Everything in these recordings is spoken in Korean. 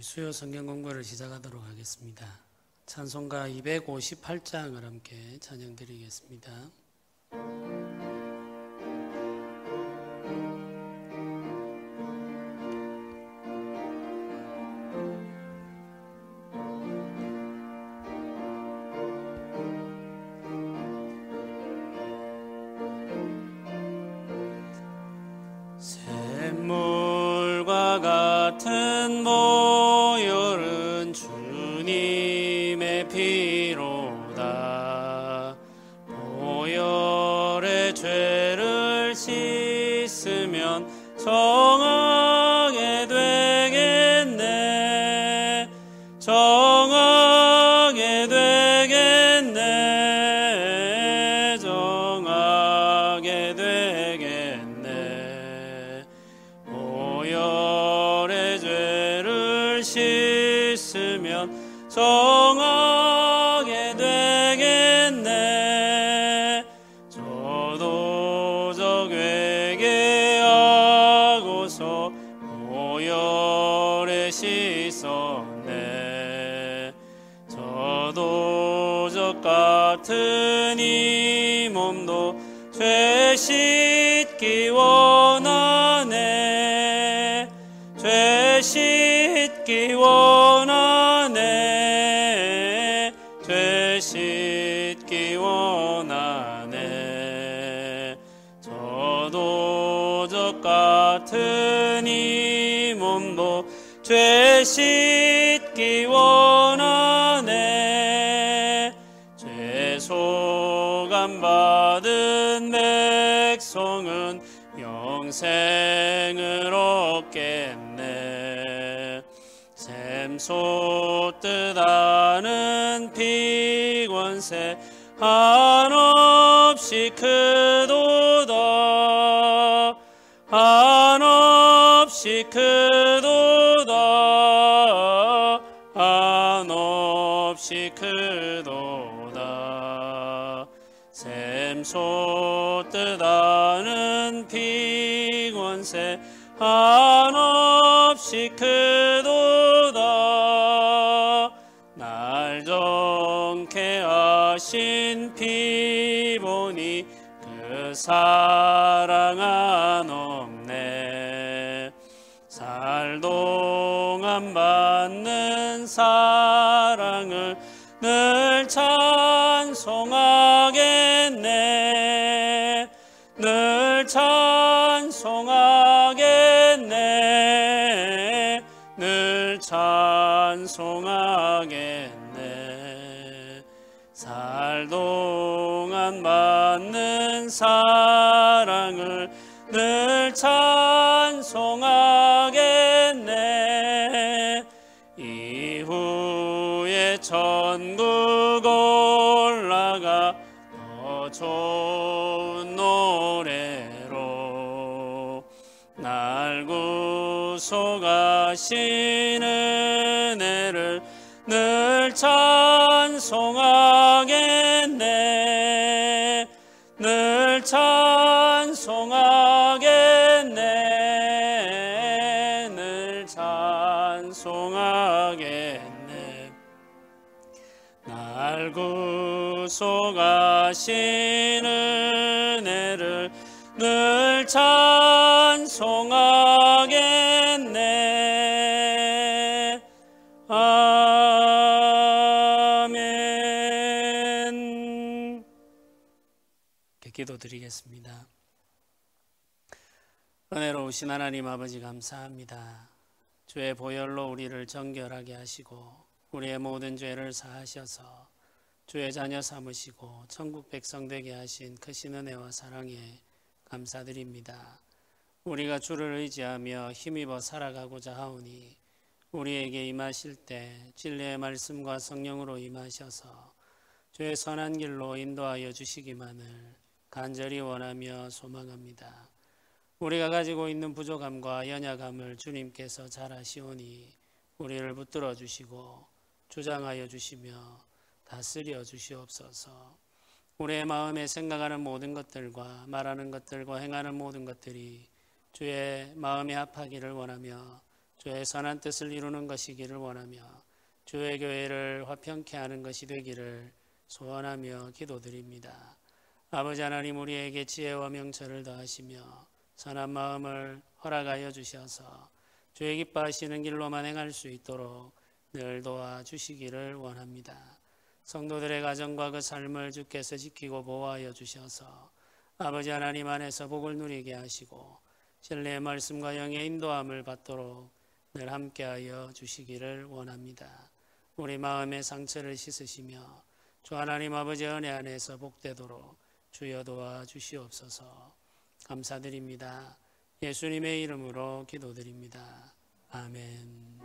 수요 성경 공부를 시작하도록 하겠습니다. 찬송가 258장을 함께 찬양 드리겠습니다. 샘물과 같은 보혈은 주님의 피로다. 보혈의 죄를 씻으면 정하게 되겠네. 정하게 되겠네. 정하게 되겠네. 보혈의 죄를 씻으면 정하게 되겠네. 저도적 회개하고서 보혈에 씻었네. 저도적 같은 이 몸도 죄 씻기 원하네. 죄 씻기 원하네. 죄 씻기 원하네. 저도적 같은 이 몸도 죄 씻기 원하네. 죄 소감 받은 백성은 영생을 얻겠네. 샘솟 뜻하는 피권세 한없이 크도다. 한없이 크도다. 한없이 크도다. 샘솟 뜻하는 피권세 한없이 크도다. 날 정케 하신 피 보니 그 사랑 한없네. 살동안 받는 사랑을 늘 찬송하겠네. 늘 찬송하겠네. 늘 찬송하겠네. 살동안 받는 사랑을 늘 찬송하겠네. 이후에 천국 올라가 더 좋은 노래로 날 구속하신 은혜를 늘 찬송하겠네. 늘 찬송하겠네. 늘 찬송하겠네. 날 구속하신 은혜를 늘 찬송하겠네. 아멘. 기도드리겠습니다. 은혜로우신 하나님 아버지 감사합니다. 주의 보혈로 우리를 정결하게 하시고 우리의 모든 죄를 사하셔서 주의 자녀 삼으시고 천국 백성 되게 하신 크신 은혜와 사랑에 감사드립니다. 우리가 주를 의지하며 힘입어 살아가고자 하오니 우리에게 임하실 때 진리의 말씀과 성령으로 임하셔서 주의 선한 길로 인도하여 주시기만을 간절히 원하며 소망합니다. 우리가 가지고 있는 부족함과 연약함을 주님께서 잘 아시오니 우리를 붙들어 주시고 주장하여 주시며 다스려 주시옵소서. 우리의 마음에 생각하는 모든 것들과 말하는 것들과 행하는 모든 것들이 주의 마음에 합하기를 원하며 주의 선한 뜻을 이루는 것이기를 원하며 주의 교회를 화평케 하는 것이 되기를 소원하며 기도드립니다. 아버지 하나님, 우리에게 지혜와 명철을 더하시며 선한 마음을 허락하여 주셔서 주의 기뻐하시는 길로만 행할 수 있도록 늘 도와주시기를 원합니다. 성도들의 가정과 그 삶을 주께서 지키고 보호하여 주셔서 아버지 하나님 안에서 복을 누리게 하시고 진리의 말씀과 영의 인도함을 받도록 늘 함께하여 주시기를 원합니다. 우리 마음의 상처를 씻으시며 주 하나님 아버지 은혜 안에서 복되도록 주여 도와주시옵소서. 감사드립니다. 예수님의 이름으로 기도드립니다. 아멘.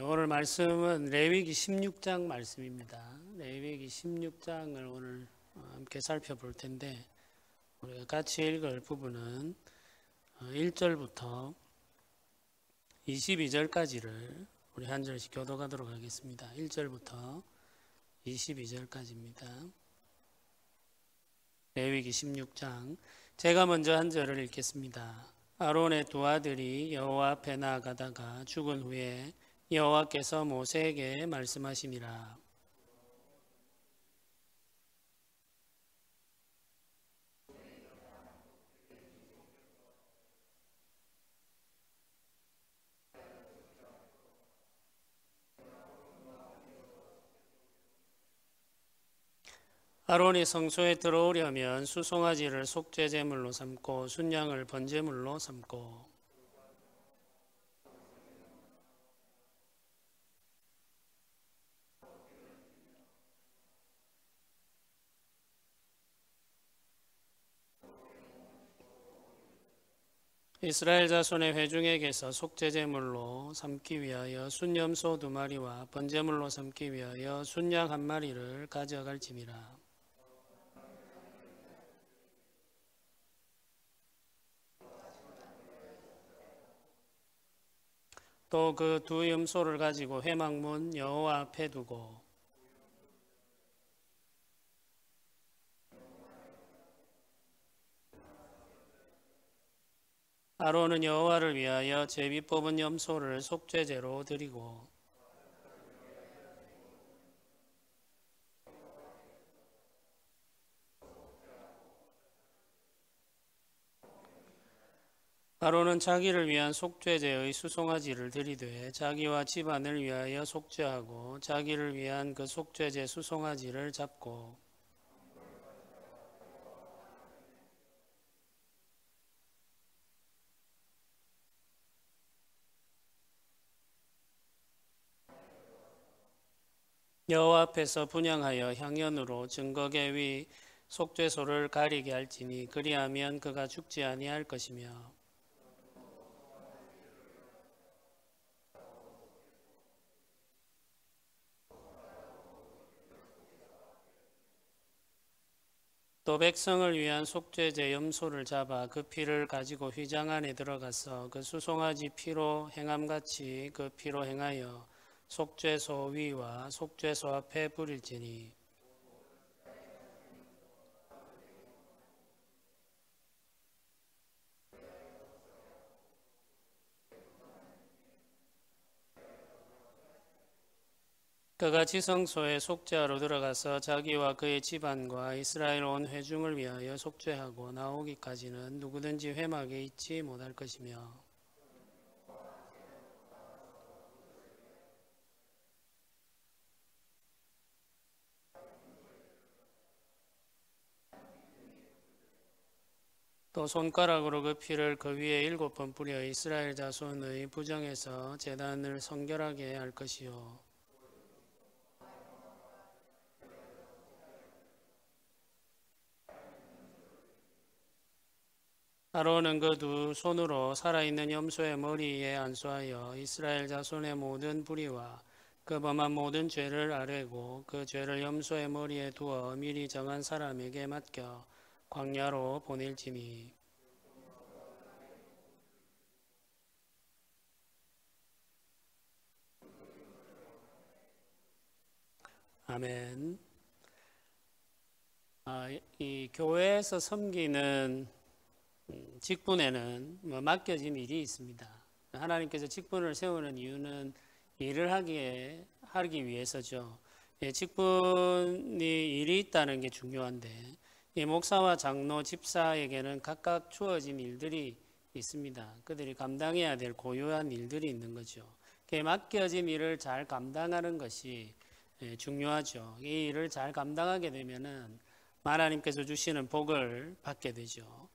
오늘 말씀은 레위기 16장 말씀입니다. 레위기 16장을 오늘 함께 살펴볼 텐데 우리가 같이 읽을 부분은 1절부터 22절까지를 우리 한 절씩 교독하도록 하겠습니다. 1절부터 22절까지입니다. 레위기 16장, 제가 먼저 한 절을 읽겠습니다. 아론의 두 아들이 여호와 앞에 나아가다가 죽은 후에 여호와께서 모세에게 말씀하시니라. 아론이 성소에 들어오려면 수송아지를 속죄 제물로 삼고 순양을 번제물로 삼고 이스라엘 자손의 회중에게서 속죄 제물로 삼기 위하여 순염소 2마리와 번제물로 삼기 위하여 순양 1마리를 가져갈지니라. 또 그 두 염소를 가지고 회막문 여호와 앞에 두고 아론은 여호와를 위하여 제비 뽑은 염소를 속죄제로 드리고 아론은 자기를 위한 속죄제의 수송아지를 드리되 자기와 집안을 위하여 속죄하고 자기를 위한 그 속죄제 수송아지를 잡고 여호와 앞에서 분향하여 향연으로 증거계 위 속죄소를 가리게 할지니 그리하면 그가 죽지 아니할 것이며 또 백성을 위한 속죄제 염소를 잡아 그 피를 가지고 휘장 안에 들어가서 그 수송아지 피로 행함같이 그 피로 행하여 속죄소 위와 속죄소 앞에 뿌릴지니 그가 지성소에 속죄하러 들어가서 자기와 그의 집안과 이스라엘 온 회중을 위하여 속죄하고 나오기까지는 누구든지 회막에 있지 못할 것이며 또 손가락으로 그 피를 그 위에 7번 뿌려 이스라엘 자손의 부정에서 제단을 성결하게 할 것이요 아론은 그 두 손으로 살아있는 염소의 머리에 안수하여 이스라엘 자손의 모든 불의와 그 범한 모든 죄를 아뢰고 그 죄를 염소의 머리에 두어 미리 정한 사람에게 맡겨 광야로 보낼지니 아멘. 이 교회에서 섬기는 직분에는 맡겨진 일이 있습니다. 하나님께서 직분을 세우는 이유는 일을 하기 위해서죠. 직분이 일이 있다는 게 중요한데 이 목사와 장로, 집사에게는 각각 주어진 일들이 있습니다. 그들이 감당해야 될 고유한 일들이 있는 거죠. 맡겨진 일을 잘 감당하는 것이 중요하죠. 이 일을 잘 감당하게 되면은 하나님께서 주시는 복을 받게 되죠.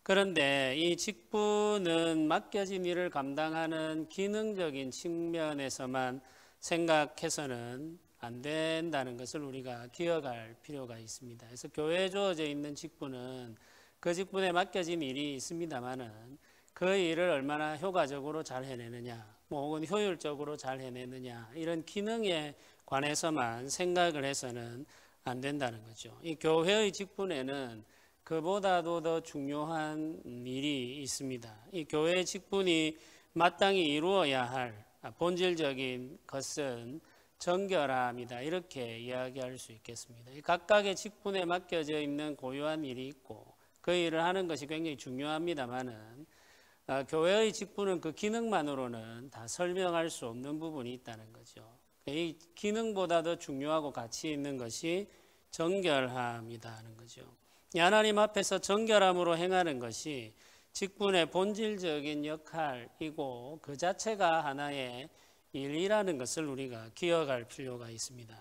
그런데 이 직분은 맡겨진 일을 감당하는 기능적인 측면에서만 생각해서는 안 된다는 것을 우리가 기억할 필요가 있습니다. 그래서 교회에 주어져 있는 직분은 그 직분에 맡겨진 일이 있습니다만은 그 일을 얼마나 효과적으로 잘 해내느냐, 혹은 효율적으로 잘 해내느냐, 이런 기능에 관해서만 생각을 해서는 안 된다는 거죠. 이 교회의 직분에는 그보다도 더 중요한 일이 있습니다. 이 교회의 직분이 마땅히 이루어야 할 본질적인 것은 정결함이다. 이렇게 이야기할 수 있겠습니다. 각각의 직분에 맡겨져 있는 고유한 일이 있고 그 일을 하는 것이 굉장히 중요합니다만은 교회의 직분은 그 기능만으로는 다 설명할 수 없는 부분이 있다는 거죠. 이 기능보다 더 중요하고 가치 있는 것이 정결함이다 하는 거죠. 하나님 앞에서 정결함으로 행하는 것이 직분의 본질적인 역할이고 그 자체가 하나의 일이라는 것을 우리가 기억할 필요가 있습니다.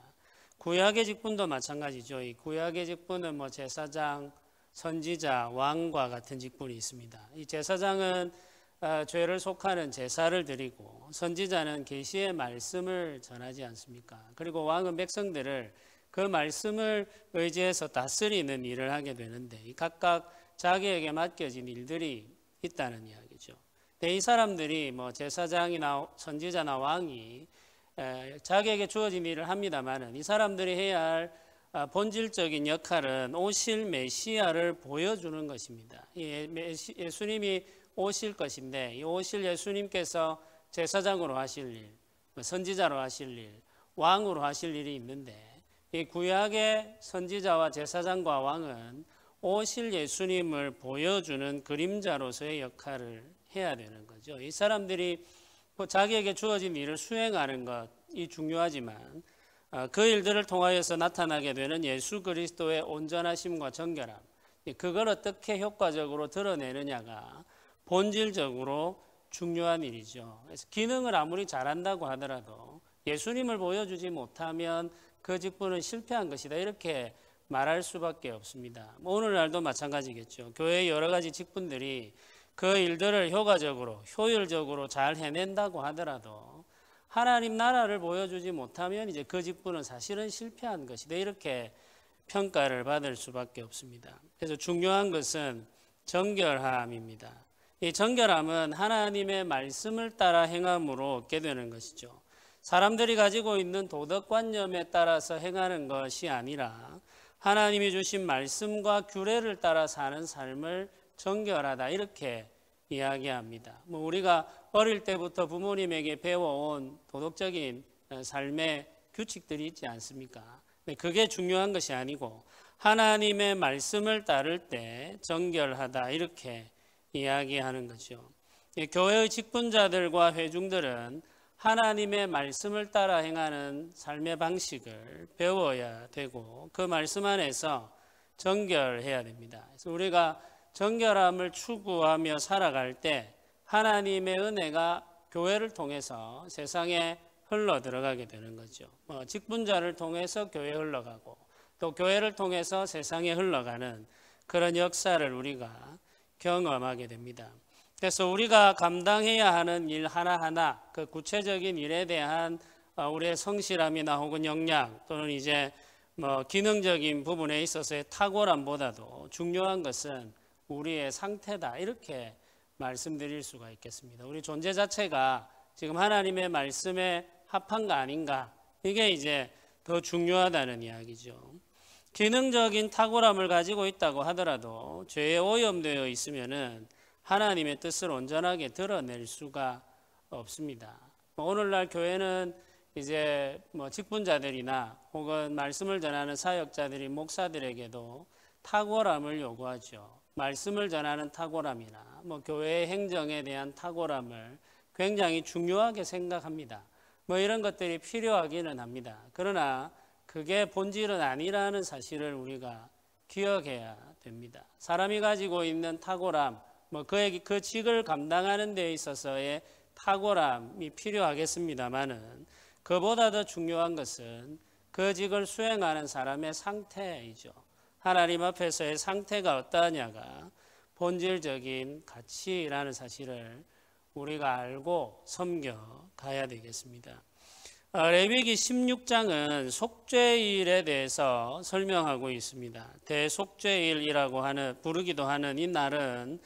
구약의 직분도 마찬가지죠. 이 구약의 직분은 제사장, 선지자, 왕과 같은 직분이 있습니다. 이 제사장은 죄를 속하는 제사를 드리고 선지자는 계시의 말씀을 전하지 않습니까? 그리고 왕은 백성들을 그 말씀을 의지해서 다스리는 일을 하게 되는데 각각 자기에게 맡겨진 일들이 있다는 이야기죠. 이 사람들이 제사장이나 선지자나 왕이 자기에게 주어진 일을 합니다만은 이 사람들이 해야 할 본질적인 역할은 오실 메시아를 보여주는 것입니다. 예수님이 오실 것인데 이 오실 예수님께서 제사장으로 하실 일, 선지자로 하실 일, 왕으로 하실 일이 있는데 이 구약의 선지자와 제사장과 왕은 오실 예수님을 보여주는 그림자로서의 역할을 해야 되는 거죠. 이 사람들이 자기에게 주어진 일을 수행하는 것이 중요하지만 그 일들을 통하여서 나타나게 되는 예수 그리스도의 온전하심과 정결함, 그걸 어떻게 효과적으로 드러내느냐가 본질적으로 중요한 일이죠. 그래서 기능을 아무리 잘한다고 하더라도 예수님을 보여주지 못하면 그 직분은 실패한 것이다. 이렇게 말할 수밖에 없습니다. 오늘날도 마찬가지겠죠. 교회의 여러 가지 직분들이 그 일들을 효과적으로, 효율적으로 잘 해낸다고 하더라도 하나님 나라를 보여주지 못하면 이제 그 직분은 사실은 실패한 것이다. 이렇게 평가를 받을 수밖에 없습니다. 그래서 중요한 것은 정결함입니다. 이 정결함은 하나님의 말씀을 따라 행함으로 얻게 되는 것이죠. 사람들이 가지고 있는 도덕관념에 따라서 행하는 것이 아니라 하나님이 주신 말씀과 규례를 따라 사는 삶을 정결하다 이렇게 이야기합니다. 우리가 어릴 때부터 부모님에게 배워온 도덕적인 삶의 규칙들이 있지 않습니까? 그게 중요한 것이 아니고 하나님의 말씀을 따를 때 정결하다 이렇게 이야기하는 거죠. 교회의 직분자들과 회중들은 하나님의 말씀을 따라 행하는 삶의 방식을 배워야 되고 그 말씀 안에서 정결해야 됩니다. 그래서 우리가 정결함을 추구하며 살아갈 때 하나님의 은혜가 교회를 통해서 세상에 흘러 들어가게 되는 거죠. 직분자를 통해서 교회에 흘러가고 또 교회를 통해서 세상에 흘러가는 그런 역사를 우리가 경험하게 됩니다. 그래서 우리가 감당해야 하는 일 하나하나 그 구체적인 일에 대한 우리의 성실함이나 혹은 역량 또는 이제 기능적인 부분에 있어서의 탁월함보다도 중요한 것은 우리의 상태다 이렇게 말씀드릴 수가 있겠습니다. 우리 존재 자체가 지금 하나님의 말씀에 합한 거 아닌가 이게 이제 더 중요하다는 이야기죠. 기능적인 탁월함을 가지고 있다고 하더라도 죄에 오염되어 있으면은 하나님의 뜻을 온전하게 드러낼 수가 없습니다. 오늘날 교회는 이제 직분자들이나 혹은 말씀을 전하는 사역자들이 목사들에게도 탁월함을 요구하죠. 말씀을 전하는 탁월함이나 교회의 행정에 대한 탁월함을 굉장히 중요하게 생각합니다. 이런 것들이 필요하기는 합니다. 그러나 그게 본질은 아니라는 사실을 우리가 기억해야 됩니다. 사람이 가지고 있는 탁월함, 그에게 그 직을 감당하는 데 있어서의 탁월함이 필요하겠습니다만은 그보다 더 중요한 것은 그 직을 수행하는 사람의 상태이죠. 하나님 앞에서의 상태가 어떠하냐가 본질적인 가치라는 사실을 우리가 알고 섬겨가야 되겠습니다. 레위기 16장은 속죄일에 대해서 설명하고 있습니다. 대속죄일이라고 부르기도 하는 이 날은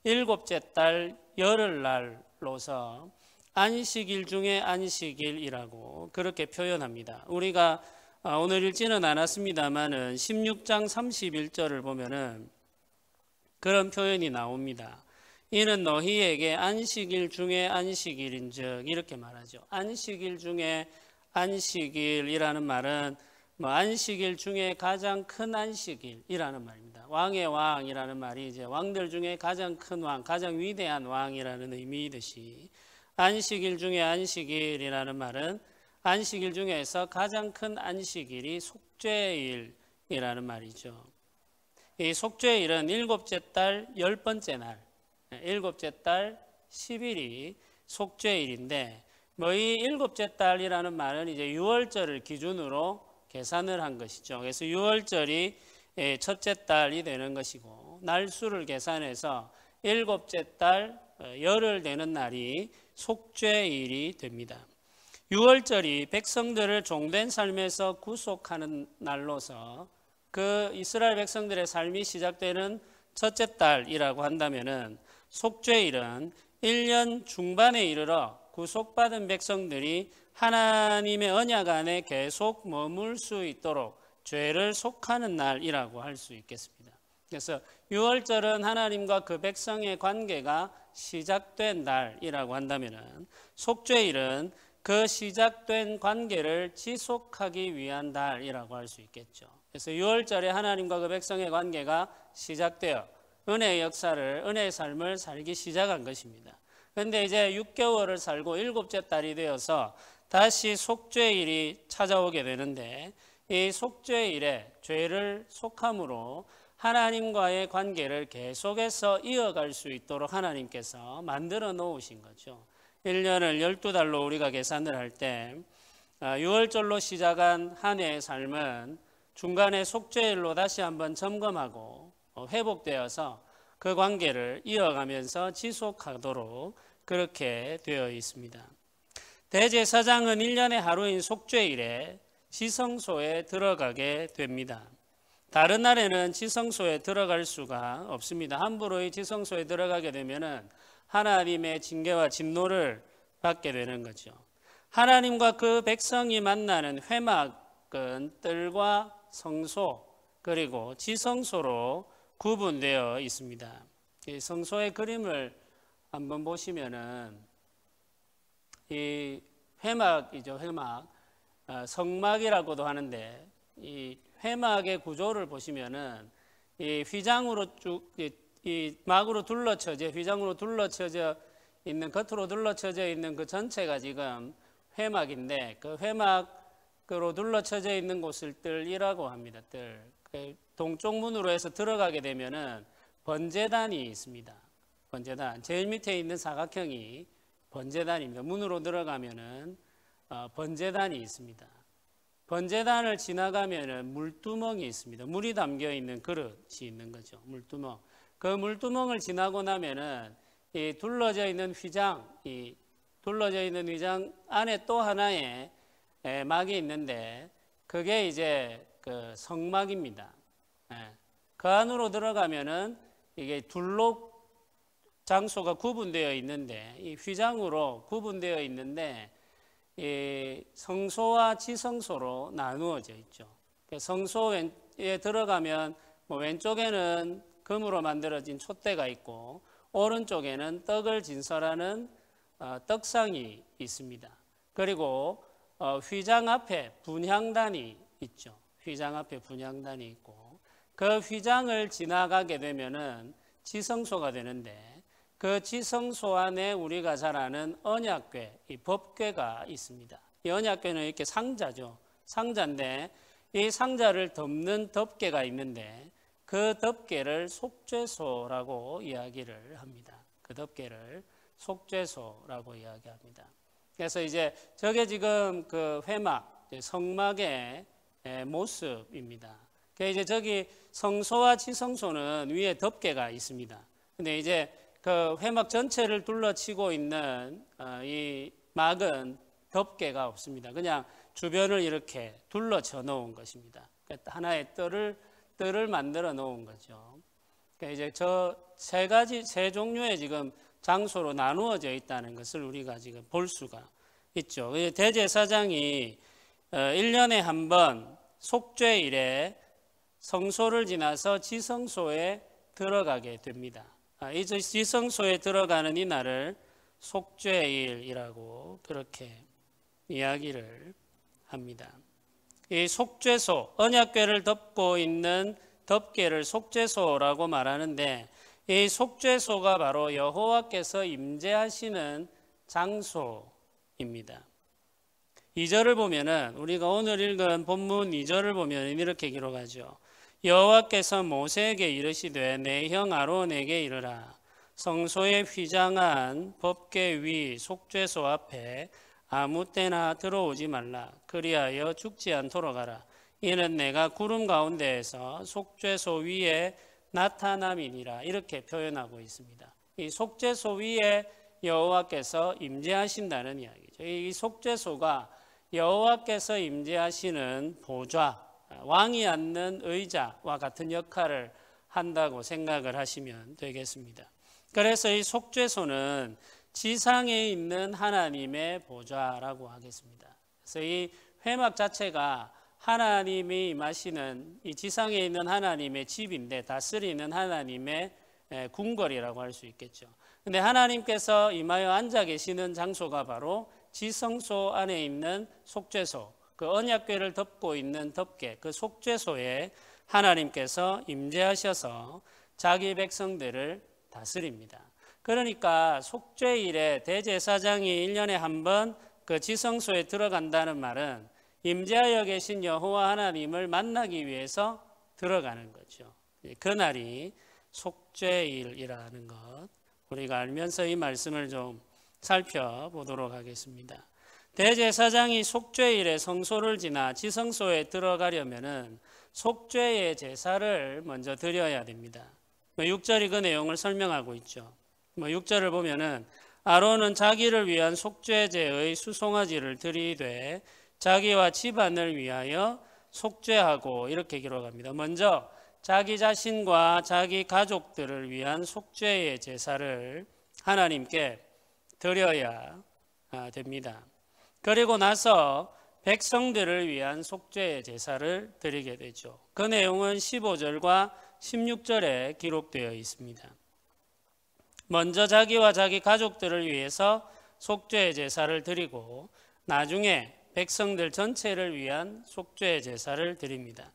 일곱째 달 열흘날로서 안식일 중에 안식일이라고 그렇게 표현합니다. 우리가 오늘 읽지는 않았습니다만은 16장 31절을 보면은 그런 표현이 나옵니다. 이는 너희에게 안식일 중에 안식일인즉 이렇게 말하죠. 안식일 중에 안식일이라는 말은 안식일 중에 가장 큰 안식일이라는 말입니다. 왕의 왕이라는 말이 이제 왕들 중에 가장 큰 왕, 가장 위대한 왕이라는 의미이듯이 안식일 중에 안식일이라는 말은 안식일 중에서 가장 큰 안식일이 속죄일이라는 말이죠. 이 속죄일은 일곱째 달 10번째 날, 일곱째 달 10일이 속죄일인데 이 일곱째 달이라는 말은 이제 6월절을 기준으로 계산을 한 것이죠. 그래서 6월절이 첫째 달이 되는 것이고 날수를 계산해서 일곱째 달 열흘 되는 날이 속죄일이 됩니다. 6월절이 백성들을 종된 삶에서 구속하는 날로서 그 이스라엘 백성들의 삶이 시작되는 첫째 달이라고 한다면은 속죄일은 1년 중반에 이르러 구속받은 백성들이 하나님의 언약 안에 계속 머물 수 있도록 죄를 속하는 날이라고 할 수 있겠습니다. 그래서 6월절은 하나님과 그 백성의 관계가 시작된 날이라고 한다면은 속죄일은 그 시작된 관계를 지속하기 위한 날이라고 할 수 있겠죠. 그래서 6월절에 하나님과 그 백성의 관계가 시작되어 은혜의 역사를, 은혜의 삶을 살기 시작한 것입니다. 그런데 이제 6개월을 살고 일곱째 달이 되어서 다시 속죄일이 찾아오게 되는데 이 속죄일에 죄를 속함으로 하나님과의 관계를 계속해서 이어갈 수 있도록 하나님께서 만들어 놓으신 거죠. 1년을 12달로 우리가 계산을 할 때 6월절로 시작한 한 해의 삶은 중간에 속죄일로 다시 한번 점검하고 회복되어서 그 관계를 이어가면서 지속하도록 그렇게 되어 있습니다. 대제사장은 1년의 하루인 속죄일에 지성소에 들어가게 됩니다. 다른 날에는 지성소에 들어갈 수가 없습니다. 함부로 이 지성소에 들어가게 되면은 하나님의 징계와 진노를 받게 되는 거죠. 하나님과 그 백성이 만나는 회막은 뜰과 성소 그리고 지성소로 구분되어 있습니다. 이 성소의 그림을 한번 보시면은 이 회막이죠. 회막, 성막이라고도 하는데 이 회막의 구조를 보시면은 이 휘장으로 쭉 이 막으로 둘러쳐져 휘장으로 둘러쳐져 있는 겉으로 둘러쳐져 있는 그 전체가 지금 회막인데 그 회막으로 둘러쳐져 있는 곳을 뜰이라고 합니다. 뜰. 동쪽 문으로 해서 들어가게 되면은 번제단이 있습니다. 번제단 제일 밑에 있는 사각형이 번제단입니다. 문으로 들어가면은 번제단이 있습니다. 번제단을 지나가면은 물두멍이 있습니다. 물이 담겨 있는 그릇이 있는 거죠. 물두멍. 그 물두멍을 지나고 나면은 이 둘러져 있는 휘장 안에 또 하나의 막이 있는데 그게 이제 그 성막입니다. 그 안으로 들어가면은 이게 둘로 장소가 구분되어 있는데 이 휘장으로 구분되어 있는데 이 성소와 지성소로 나누어져 있죠. 성소에 들어가면 뭐 왼쪽에는 금으로 만들어진 촛대가 있고 오른쪽에는 떡을 진설하는 떡상이 있습니다. 그리고 휘장 앞에 분향단이 있죠. 휘장 앞에 분향단이 있고 그 휘장을 지나가게 되면은 지성소가 되는데 그 지성소 안에 우리가 잘 아는 언약궤, 이 법궤가 있습니다. 이 언약궤는 이렇게 상자죠. 상자인데 이 상자를 덮는 덮개가 있는데 그 덮개를 속죄소라고 이야기를 합니다. 그 덮개를 속죄소라고 이야기합니다. 그래서 이제 저게 지금 그 회막, 성막의 모습입니다. 이제 저기 성소와 지성소는 위에 덮개가 있습니다. 근데 이제 그 회막 전체를 둘러치고 있는 이 막은 덮개가 없습니다. 그냥 주변을 이렇게 둘러쳐 놓은 것입니다. 그러니까 하나의 뜰을 만들어 놓은 거죠. 그러니까 이제 저 세 종류의 지금 장소로 나누어져 있다는 것을 우리가 지금 볼 수가 있죠. 대제사장이 1년에 한 번 속죄일에 성소를 지나서 지성소에 들어가게 됩니다. 이 지성소에 들어가는 이 날을 속죄일이라고 그렇게 이야기를 합니다. 이 속죄소, 언약궤를 덮고 있는 덮개를 속죄소라고 말하는데 이 속죄소가 바로 여호와께서 임재하시는 장소입니다. 2절을 보면은 우리가 오늘 읽은 본문 2절을 보면 이렇게 기록하죠. 여호와께서 모세에게 이르시되 내 형 아론에게 이르라. 성소에 휘장한 법궤 위 속죄소 앞에 아무 때나 들어오지 말라. 그리하여 죽지 않도록 하라. 이는 내가 구름 가운데에서 속죄소 위에 나타남이니라. 이렇게 표현하고 있습니다. 이 속죄소 위에 여호와께서 임재하신다는 이야기죠. 이 속죄소가 여호와께서 임재하시는 보좌, 왕이 앉는 의자와 같은 역할을 한다고 생각을 하시면 되겠습니다. 그래서 이 속죄소는 지상에 있는 하나님의 보좌라고 하겠습니다. 그래서 이 회막 자체가 하나님이 임하시는 이 지상에 있는 하나님의 집인데 다스리는 하나님의 궁궐이라고 할 수 있겠죠. 근데 하나님께서 임하여 앉아 계시는 장소가 바로 지성소 안에 있는 속죄소, 그 언약궤를 덮고 있는 덮개, 그 속죄소에 하나님께서 임재하셔서 자기 백성들을 다스립니다. 그러니까 속죄일에 대제사장이 1년에 한 번 그 지성소에 들어간다는 말은 임재하여 계신 여호와 하나님을 만나기 위해서 들어가는 거죠. 그날이 속죄일이라는 것 우리가 알면서 이 말씀을 좀 살펴보도록 하겠습니다. 대제사장이 속죄일에 성소를 지나 지성소에 들어가려면은 속죄의 제사를 먼저 드려야 됩니다. 6절이 그 내용을 설명하고 있죠. 6절을 보면은 아론은 자기를 위한 속죄제의 수송아지를 드리되 자기와 집안을 위하여 속죄하고 이렇게 기록합니다. 먼저 자기 자신과 자기 가족들을 위한 속죄의 제사를 하나님께 드려야 됩니다. 그리고 나서 백성들을 위한 속죄의 제사를 드리게 되죠. 그 내용은 15절과 16절에 기록되어 있습니다. 먼저 자기와 자기 가족들을 위해서 속죄의 제사를 드리고 나중에 백성들 전체를 위한 속죄의 제사를 드립니다.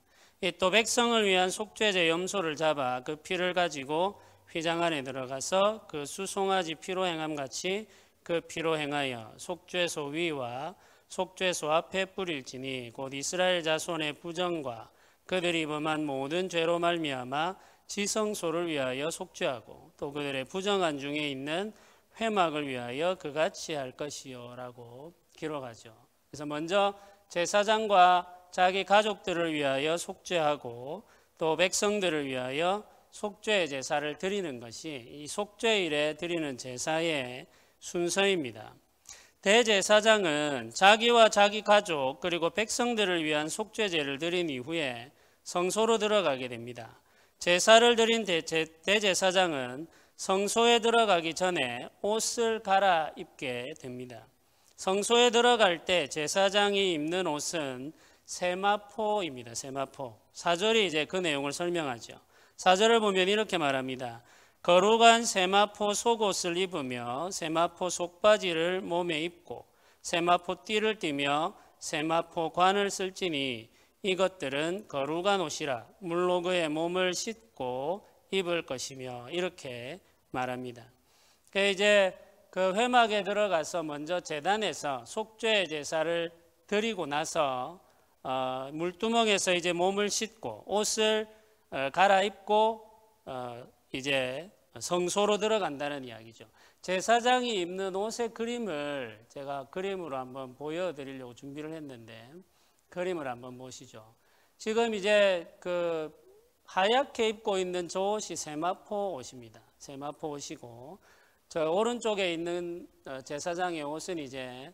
또 백성을 위한 속죄제 염소를 잡아 그 피를 가지고 휘장 안에 들어가서 그 수송아지 피로 행함같이 그 피로 행하여 속죄소 위와 속죄소 앞에 뿌릴지니 곧 이스라엘 자손의 부정과 그들이 범한 모든 죄로 말미암아 지성소를 위하여 속죄하고 또 그들의 부정한 중에 있는 회막을 위하여 그같이 할 것이요 라고 기록하죠. 그래서 먼저 제사장과 자기 가족들을 위하여 속죄하고 또 백성들을 위하여 속죄의 제사를 드리는 것이 이 속죄일에 드리는 제사의 순서입니다. 대제사장은 자기와 자기 가족 그리고 백성들을 위한 속죄제를 드린 이후에 성소로 들어가게 됩니다. 제사를 드린 대제사장은 성소에 들어가기 전에 옷을 갈아입게 됩니다. 성소에 들어갈 때 제사장이 입는 옷은 세마포입니다. 세마포. 4절이 이제 그 내용을 설명하죠. 4절을 보면 이렇게 말합니다. 거룩한 세마포 속옷을 입으며 세마포 속바지를 몸에 입고 세마포 띠를 띠며 세마포 관을 쓸지니 이것들은 거룩한 옷이라 물로 그의 몸을 씻고 입을 것이며 이렇게 말합니다. 이제 그 회막에 들어가서 먼저 제단에서 속죄 제사를 드리고 나서 물두멍에서 이제 몸을 씻고 옷을 갈아입고 이제 성소로 들어간다는 이야기죠. 제사장이 입는 옷의 그림을 제가 그림으로 한번 보여드리려고 준비를 했는데 그림을 한번 보시죠. 지금 이제 그 하얗게 입고 있는 저 옷이 세마포 옷입니다. 세마포 옷이고 저 오른쪽에 있는 제사장의 옷은 이제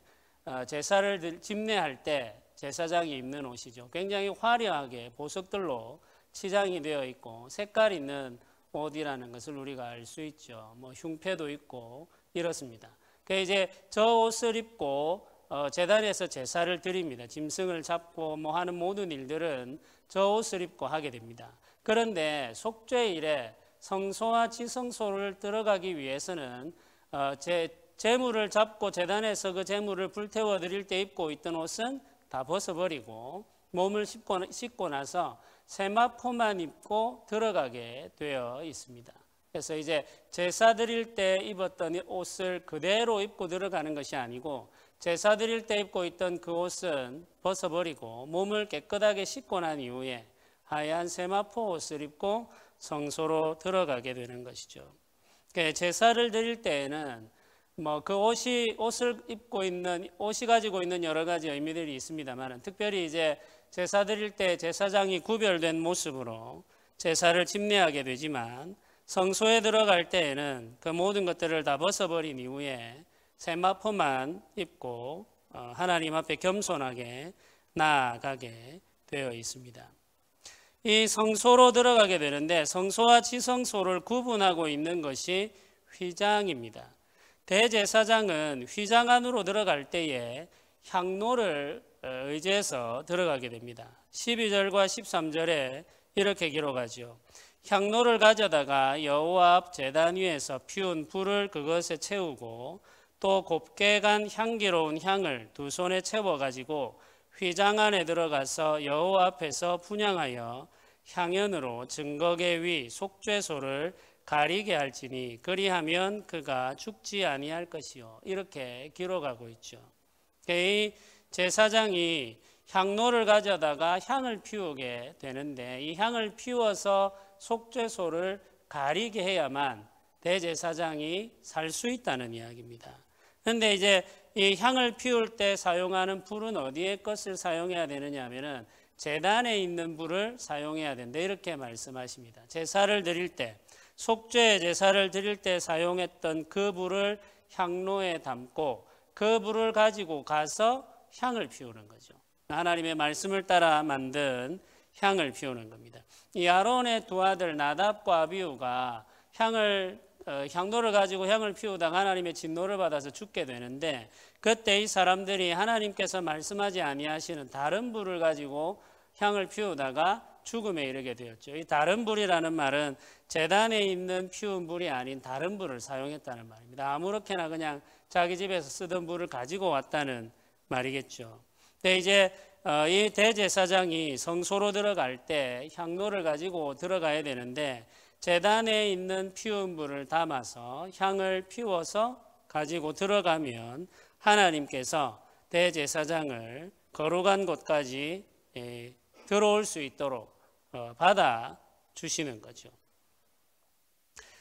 제사를 집례할 때 제사장이 입는 옷이죠. 굉장히 화려하게 보석들로 치장이 되어 있고 색깔 있는 옷이라는 것을 우리가 알 수 있죠. 뭐 흉패도 있고 이렇습니다. 이제 저 옷을 입고 제단에서 제사를 드립니다. 짐승을 잡고 뭐 하는 모든 일들은 저 옷을 입고 하게 됩니다. 그런데 속죄일에 성소와 지성소를 들어가기 위해서는 제물을 잡고 제단에서 그 제물을 불태워 드릴 때 입고 있던 옷은 다 벗어버리고 몸을 씻고 나서 세마포만 입고 들어가게 되어 있습니다. 그래서 이제 제사 드릴 때 입었던 옷을 그대로 입고 들어가는 것이 아니고 제사 드릴 때 입고 있던 그 옷은 벗어버리고 몸을 깨끗하게 씻고 난 이후에 하얀 세마포 옷을 입고 성소로 들어가게 되는 것이죠. 제사를 드릴 때에는 뭐 그 옷을 입고 있는 옷이 가지고 있는 여러 가지 의미들이 있습니다만 특별히 이제 제사 드릴 때 제사장이 구별된 모습으로 제사를 집례하게 되지만 성소에 들어갈 때에는 그 모든 것들을 다 벗어버린 이후에 세마포만 입고 하나님 앞에 겸손하게 나아가게 되어 있습니다. 이 성소로 들어가게 되는데 성소와 지성소를 구분하고 있는 것이 휘장입니다. 대제사장은 휘장 안으로 들어갈 때에 향로를 의지해서 들어가게 됩니다. 12절과 13절에 이렇게 기록하죠. 향로를 가져다가 여호와 앞 제단 위에서 피운 불을 그것에 채우고 또 곱게 간 향기로운 향을 두 손에 채워가지고 휘장 안에 들어가서 여호와 앞에서 분향하여 향연으로 증거계 위 속죄소를 가리게 할지니 그리하면 그가 죽지 아니할 것이요. 이렇게 기록하고 있죠. 이 제사장이 향로를 가져다가 향을 피우게 되는데 이 향을 피워서 속죄소를 가리게 해야만 대제사장이 살 수 있다는 이야기입니다. 그런데 이제 이 향을 피울 때 사용하는 불은 어디에 것을 사용해야 되느냐 하면은 제단에 있는 불을 사용해야 된다 이렇게 말씀하십니다. 제사를 드릴 때 속죄 제사를 드릴 때 사용했던 그 불을 향로에 담고 그 불을 가지고 가서 향을 피우는 거죠. 하나님의 말씀을 따라 만든 향을 피우는 겁니다. 이 아론의 두 아들 나답과 아비후가 향로를 가지고 향을 피우다가 하나님의 진노를 받아서 죽게 되는데 그때 이 사람들이 하나님께서 말씀하지 아니하시는 다른 불을 가지고 향을 피우다가 죽음에 이르게 되었죠. 이 다른 불이라는 말은 제단에 있는 피운 불이 아닌 다른 불을 사용했다는 말입니다. 아무렇게나 그냥 자기 집에서 쓰던 불을 가지고 왔다는 말이겠죠. 근데 이제 이 대제사장이 성소로 들어갈 때 향로를 가지고 들어가야 되는데 제단에 있는 피운 불을 담아서 향을 피워서 가지고 들어가면 하나님께서 대제사장을 거룩한 곳까지 들어올 수 있도록 받아 주시는 거죠.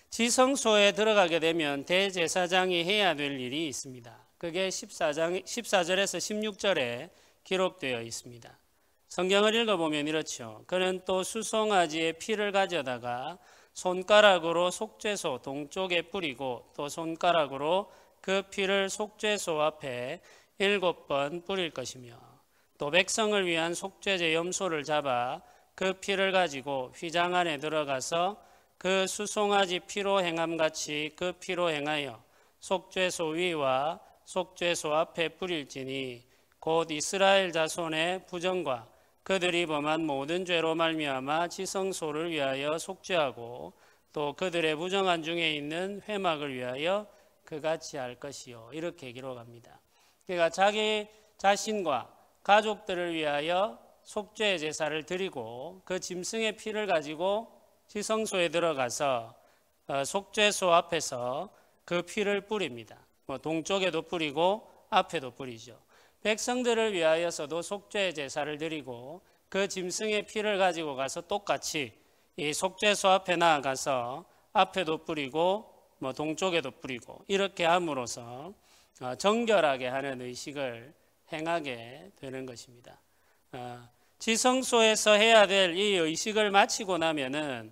지성소에 들어가게 되면 대제사장이 해야 될 일이 있습니다. 그게 14절에서 16절에 기록되어 있습니다. 성경을 읽어보면 이렇죠. 그는 또 수송아지의 피를 가져다가 손가락으로 속죄소 동쪽에 뿌리고 또 손가락으로 그 피를 속죄소 앞에 7번 뿌릴 것이며 또 백성을 위한 속죄제 염소를 잡아 그 피를 가지고 휘장 안에 들어가서 그 수송아지 피로 행함같이 그 피로 행하여 속죄소 위와 속죄소 앞에 뿌릴지니 곧 이스라엘 자손의 부정과 그들이 범한 모든 죄로 말미암아 지성소를 위하여 속죄하고 또 그들의 부정한 중에 있는 회막을 위하여 그같이 할 것이요. 이렇게 기록합니다. 그러니까 자기 자신과 가족들을 위하여 속죄의 제사를 드리고 그 짐승의 피를 가지고 지성소에 들어가서 속죄소 앞에서 그 피를 뿌립니다. 동쪽에도 뿌리고 앞에도 뿌리죠. 백성들을 위하여서도 속죄의 제사를 드리고 그 짐승의 피를 가지고 가서 똑같이 이 속죄소 앞에 나아가서 앞에도 뿌리고 동쪽에도 뿌리고 이렇게 함으로써 정결하게 하는 의식을 행하게 되는 것입니다. 지성소에서 해야 될 이 의식을 마치고 나면은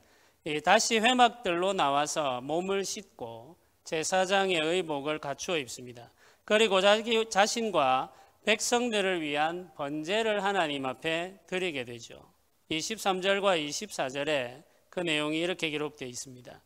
다시 회막들로 나와서 몸을 씻고 제사장의 의복을 갖추어 입습니다. 그리고 자기 자신과 백성들을 위한 번제를 하나님 앞에 드리게 되죠. 23절과 24절에 그 내용이 이렇게 기록되어 있습니다.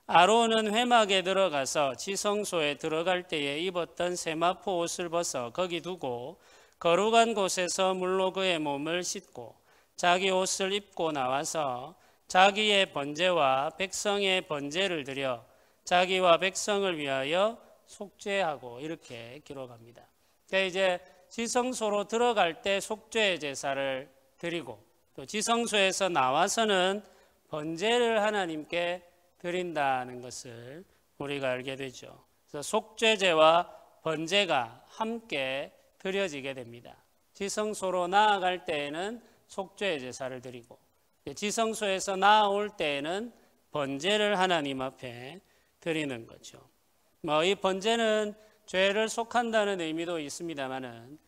아론은 회막에 들어가서 지성소에 들어갈 때에 입었던 세마포 옷을 벗어 거기 두고 거룩한 곳에서 물로 그의 몸을 씻고 자기 옷을 입고 나와서 자기의 번제와 백성의 번제를 드려 자기와 백성을 위하여 속죄하고 이렇게 기록합니다. 이제 지성소로 들어갈 때 속죄의 제사를 드리고 또 지성소에서 나와서는 번제를 하나님께 드린다는 것을 우리가 알게 되죠. 그래서 속죄제와 번제가 함께 드려지게 됩니다. 지성소로 나아갈 때에는 속죄의 제사를 드리고 지성소에서 나올 때에는 번제를 하나님 앞에 드리는 거죠. 이 번제는 죄를 속한다는 의미도 있습니다만은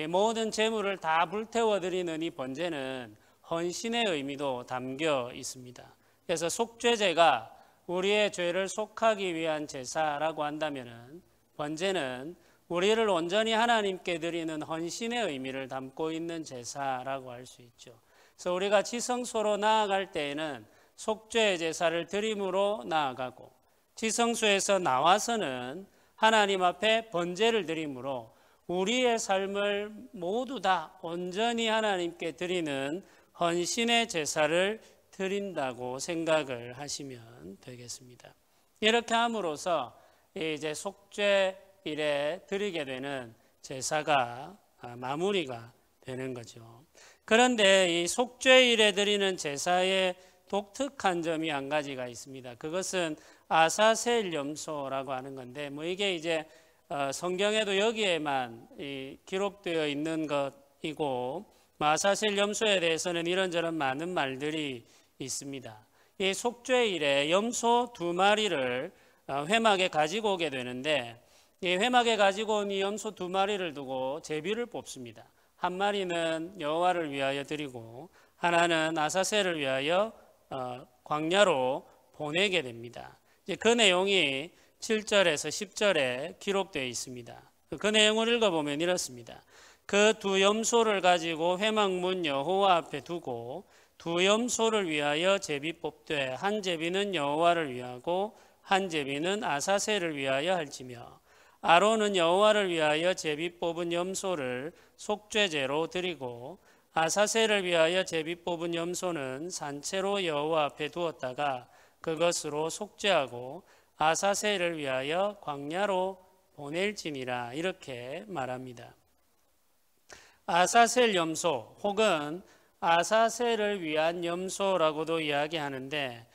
모든 재물을 다 불태워 드리는 이 번제는 헌신의 의미도 담겨 있습니다. 그래서 속죄제가 우리의 죄를 속하기 위한 제사라고 한다면은 번제는 우리를 온전히 하나님께 드리는 헌신의 의미를 담고 있는 제사라고 할 수 있죠. 그래서 우리가 지성소로 나아갈 때에는 속죄의 제사를 드림으로 나아가고 지성소에서 나와서는 하나님 앞에 번제를 드림으로 우리의 삶을 모두 다 온전히 하나님께 드리는 헌신의 제사를 드린다고 생각을 하시면 되겠습니다. 이렇게 함으로써 이제 속죄일에 드리게 되는 제사가 마무리가 되는 거죠. 그런데 이 속죄일에 드리는 제사의 독특한 점이 한 가지가 있습니다. 그것은 아사셀 염소라고 하는 건데 이게 이제 성경에도 여기에만 기록되어 있는 것이고 아사셀 염소에 대해서는 이런저런 많은 말들이 있습니다. 이 속죄일에 염소 2마리를 회막에 가지고 오게 되는데 이 회막에 가지고 온 이 염소 2마리를 두고 제비를 뽑습니다. 한 마리는 여호와를 위하여 드리고 하나는 아사셀을 위하여 광야로 보내게 됩니다. 그 내용이 7절에서 10절에 기록되어 있습니다. 그 내용을 읽어보면 이렇습니다. 그 2 염소를 가지고 회막문 여호와 앞에 두고 2 염소를 위하여 제비 뽑되 한 제비는 여호와를 위하고 한 제비는 아사셀을 위하여 할지며 아론은 여호와를 위하여 제비 뽑은 염소를 속죄제로 드리고 아사셀을 위하여 제비 뽑은 염소는 산채로 여호와 앞에 두었다가 그것으로 속죄하고 아사셀을 위하여 광야로 보낼지니라 이렇게 말합니다. 아사셀 염소 혹은 아사셀을 위한 염소라고도 이야기하는데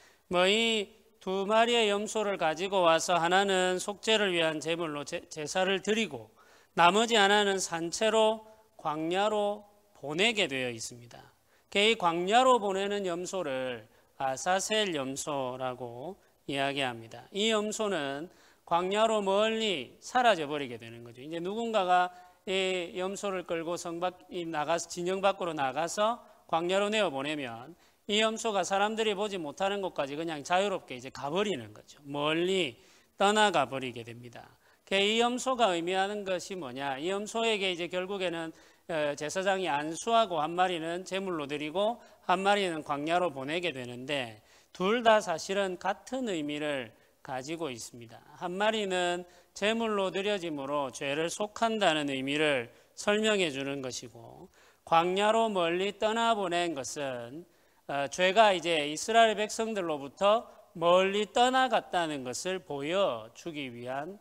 이 2마리의 염소를 가지고 와서 하나는 속죄를 위한 제물로 제사를 드리고 나머지 하나는 산채로 광야로 보내게 되어 있습니다. 이 광야로 보내는 염소를 아사셀 염소라고 이야기합니다. 이 염소는 광야로 멀리 사라져 버리게 되는 거죠. 이제 누군가가 이 염소를 끌고 진영 밖으로 나가서 광야로 내어 보내면 이 염소가 사람들이 보지 못하는 곳까지 그냥 자유롭게 이제 가버리는 거죠. 멀리 떠나가 버리게 됩니다. 이 염소가 의미하는 것이 뭐냐? 이 염소에게 이제 결국에는 제사장이 안수하고 한 마리는 제물로 드리고 한 마리는 광야로 보내게 되는데 둘 다 사실은 같은 의미를 가지고 있습니다. 한 마리는 제물로 드려짐으로 죄를 속한다는 의미를 설명해 주는 것이고, 광야로 멀리 떠나보낸 것은 죄가 이제 이스라엘 백성들로부터 멀리 떠나갔다는 것을 보여주기 위한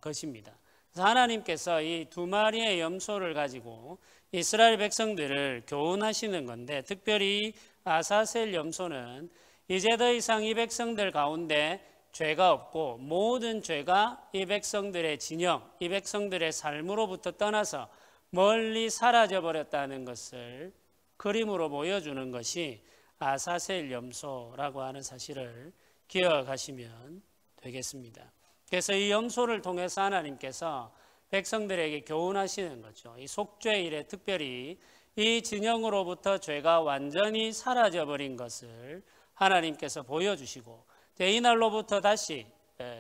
것입니다. 그래서 하나님께서 이 두 마리의 염소를 가지고 이스라엘 백성들을 교훈하시는 건데, 특별히 아사셀 염소는 이제 더 이상 이 백성들 가운데 죄가 없고 모든 죄가 이 백성들의 진영, 이 백성들의 삶으로부터 떠나서 멀리 사라져 버렸다는 것을 그림으로 보여주는 것이 아사셀 염소라고 하는 사실을 기억하시면 되겠습니다. 그래서 이 염소를 통해서 하나님께서 백성들에게 교훈하시는 거죠. 이 속죄일에 특별히 이 진영으로부터 죄가 완전히 사라져 버린 것을 하나님께서 보여주시고, 이 날로부터 다시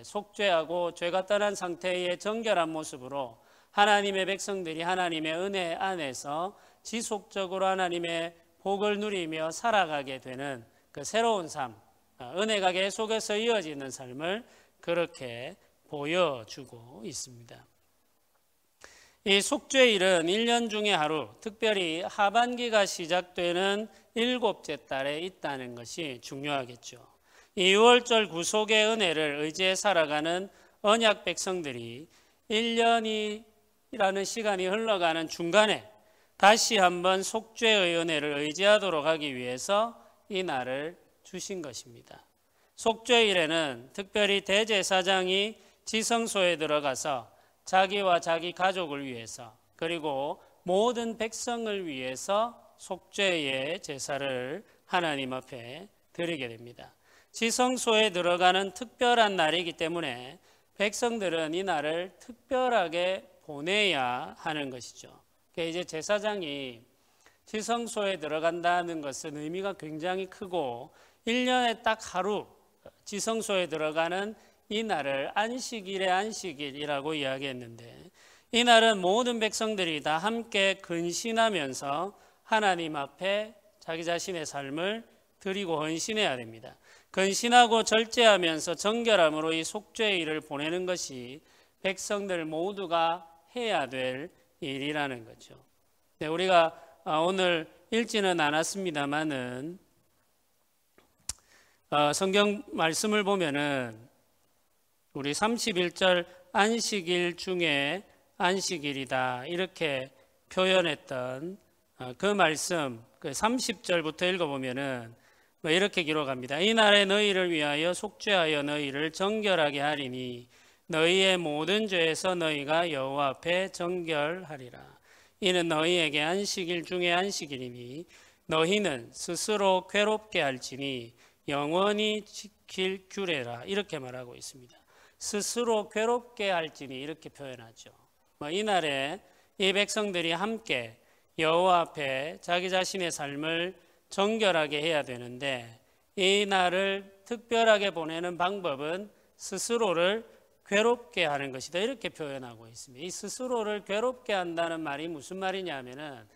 속죄하고 죄가 떠난 상태의 정결한 모습으로 하나님의 백성들이 하나님의 은혜 안에서 지속적으로 하나님의 복을 누리며 살아가게 되는 그 새로운 삶, 은혜가 계속해서 이어지는 삶을 그렇게 보여주고 있습니다. 이 속죄일은 1년 중에 하루, 특별히 하반기가 시작되는 7째 달에 있다는 것이 중요하겠죠. 이 6월절 구속의 은혜를 의지해 살아가는 언약 백성들이 1년이라는 시간이 흘러가는 중간에 다시 한번 속죄의 은혜를 의지하도록 하기 위해서 이 날을 주신 것입니다. 속죄일에는 특별히 대제사장이 지성소에 들어가서 자기와 자기 가족을 위해서, 그리고 모든 백성을 위해서 속죄의 제사를 하나님 앞에 드리게 됩니다. 지성소에 들어가는 특별한 날이기 때문에 백성들은 이 날을 특별하게 보내야 하는 것이죠. 이제 제사장이 지성소에 들어간다는 것은 의미가 굉장히 크고, 1년에 딱 하루 지성소에 들어가는 이 날을 안식일의 안식일이라고 이야기했는데, 이 날은 모든 백성들이 다 함께 근신하면서 하나님 앞에 자기 자신의 삶을 드리고 헌신해야 됩니다. 근신하고 절제하면서 정결함으로 이 속죄일을 보내는 것이 백성들 모두가 해야 될 일이라는 거죠. 네, 우리가 오늘 읽지는 않았습니다만은 성경 말씀을 보면은 우리 31절 안식일 중에 안식일이다 이렇게 표현했던 그 말씀, 그 30절부터 읽어보면은 이렇게 기록합니다. 이 날에 너희를 위하여 속죄하여 너희를 정결하게 하리니 너희의 모든 죄에서 너희가 여호와 앞에 정결하리라. 이는 너희에게 안식일 중에 안식일이니 너희는 스스로 괴롭게 할지니 영원히 지킬 규례라. 이렇게 말하고 있습니다. 스스로 괴롭게 할지니 이렇게 표현하죠. 이 날에 이 백성들이 함께 여호와 앞에 자기 자신의 삶을 정결하게 해야 되는데, 이 날을 특별하게 보내는 방법은 스스로를 괴롭게 하는 것이다 이렇게 표현하고 있습니다. 이 스스로를 괴롭게 한다는 말이 무슨 말이냐면은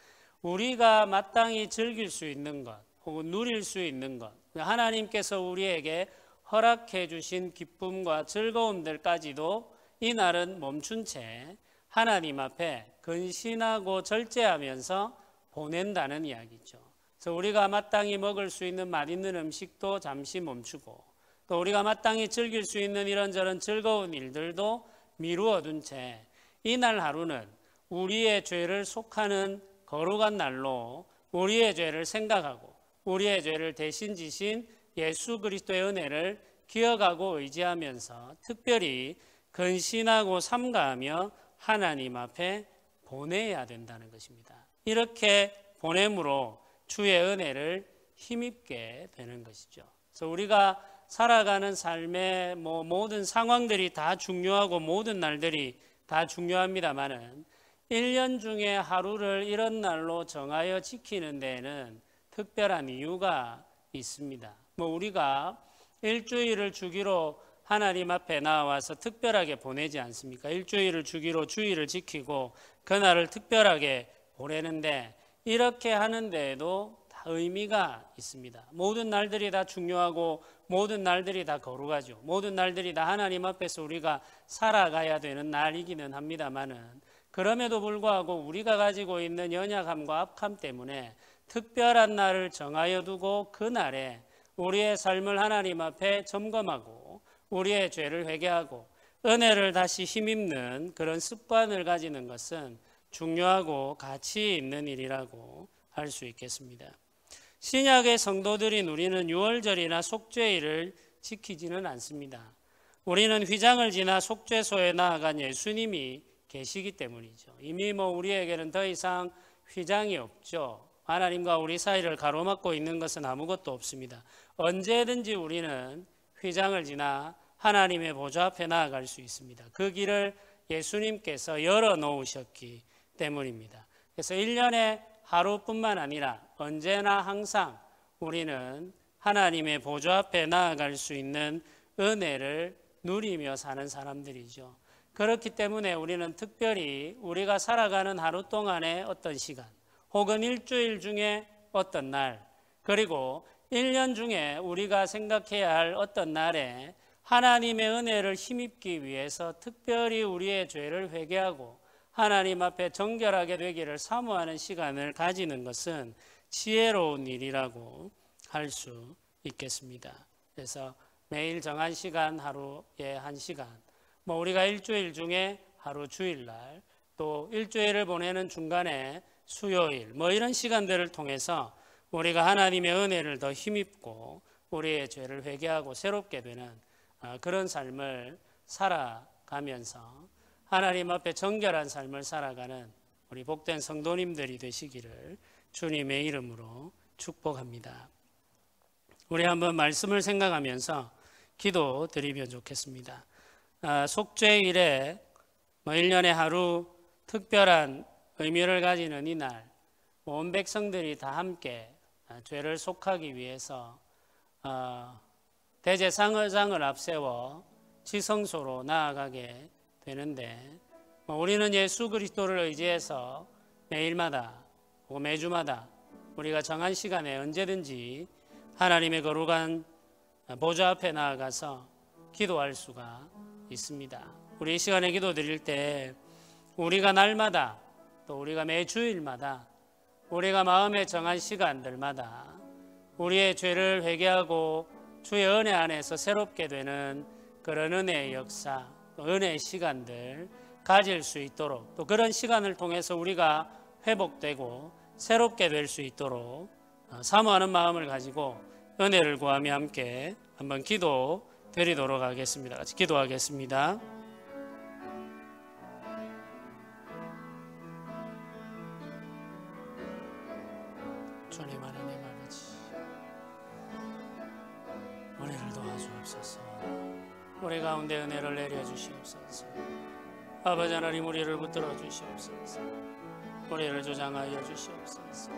우리가 마땅히 즐길 수 있는 것 혹은 누릴 수 있는 것, 하나님께서 우리에게 허락해 주신 기쁨과 즐거움들까지도 이 날은 멈춘 채 하나님 앞에 근신하고 절제하면서 보낸다는 이야기죠. 그래서 우리가 마땅히 먹을 수 있는 맛있는 음식도 잠시 멈추고, 또 우리가 마땅히 즐길 수 있는 이런저런 즐거운 일들도 미루어 둔 채 이 날 하루는 우리의 죄를 속하는 거룩한 날로 우리의 죄를 생각하고 우리의 죄를 대신 지신 예수 그리스도의 은혜를 기억하고 의지하면서 특별히 근신하고 삼가하며 하나님 앞에 보내야 된다는 것입니다. 이렇게 보냄으로 주의 은혜를 힘입게 되는 것이죠. 그래서 우리가 살아가는 삶의 모든 상황들이 다 중요하고 모든 날들이 다 중요합니다만은 1년 중에 하루를 이런 날로 정하여 지키는 데에는 특별한 이유가 있습니다. 우리가 일주일을 주기로 하나님 앞에 나와서 특별하게 보내지 않습니까? 일주일을 주기로 주일을 지키고 그날을 특별하게 보내는데, 이렇게 하는 데에도 의미가 있습니다. 모든 날들이 다 중요하고 모든 날들이 다 거룩하죠. 모든 날들이 다 하나님 앞에서 우리가 살아가야 되는 날이기는 합니다만은, 그럼에도 불구하고 우리가 가지고 있는 연약함과 악함 때문에 특별한 날을 정하여 두고 그 날에 우리의 삶을 하나님 앞에 점검하고 우리의 죄를 회개하고 은혜를 다시 힘입는 그런 습관을 가지는 것은 중요하고 가치 있는 일이라고 할 수 있겠습니다. 신약의 성도들이 누리는 유월절이나 속죄일을 지키지는 않습니다. 우리는 휘장을 지나 속죄소에 나아간 예수님이 계시기 때문이죠. 이미 우리에게는 더 이상 휘장이 없죠. 하나님과 우리 사이를 가로막고 있는 것은 아무것도 없습니다. 언제든지 우리는 휘장을 지나 하나님의 보좌 앞에 나아갈 수 있습니다. 그 길을 예수님께서 열어놓으셨기 때문입니다. 그래서 1년에 하루뿐만 아니라 언제나 항상 우리는 하나님의 보좌 앞에 나아갈 수 있는 은혜를 누리며 사는 사람들이죠. 그렇기 때문에 우리는 특별히 우리가 살아가는 하루 동안의 어떤 시간, 혹은 일주일 중에 어떤 날, 그리고 1년 중에 우리가 생각해야 할 어떤 날에 하나님의 은혜를 힘입기 위해서 특별히 우리의 죄를 회개하고 하나님 앞에 정결하게 되기를 사모하는 시간을 가지는 것은 지혜로운 일이라고 할 수 있겠습니다. 그래서 매일 정한 시간, 하루에 한 시간, 우리가 일주일 중에 하루 주일날, 또 일주일을 보내는 중간에 수요일, 이런 시간들을 통해서 우리가 하나님의 은혜를 더 힘입고 우리의 죄를 회개하고 새롭게 되는 그런 삶을 살아가면서 하나님 앞에 정결한 삶을 살아가는 우리 복된 성도님들이 되시기를 주님의 이름으로 축복합니다. 우리 한번 말씀을 생각하면서 기도 드리면 좋겠습니다. 속죄일에 1년에 하루 특별한 의미를 가지는 이날, 온 백성들이 다 함께 죄를 속하기 위해서 대제사장을 앞세워 지성소로 나아가게 되는데, 우리는 예수 그리스도를 의지해서 매일마다 혹은 매주마다 우리가 정한 시간에 언제든지 하나님의 거룩한 보좌 앞에 나아가서 기도할 수가 있습니다. 우리 이 시간에 기도 드릴 때 우리가 날마다, 또 우리가 매주일마다, 우리가 마음에 정한 시간들마다 우리의 죄를 회개하고 주의 은혜 안에서 새롭게 되는 그런 은혜의 역사, 또 은혜의 시간들 가질 수 있도록, 또 그런 시간을 통해서 우리가 회복되고 새롭게 될 수 있도록 사모하는 마음을 가지고 은혜를 구하며 함께 한번 기도 드리도록 하겠습니다. 같이 기도하겠습니다. 주님 하나님 아버지, 은혜를 도와주옵소서. 우리 가운데 은혜를 내려주시옵소서. 아버지 하나님, 우리를 붙들어 주시옵소서. 우리를 조장하여 주시옵소서.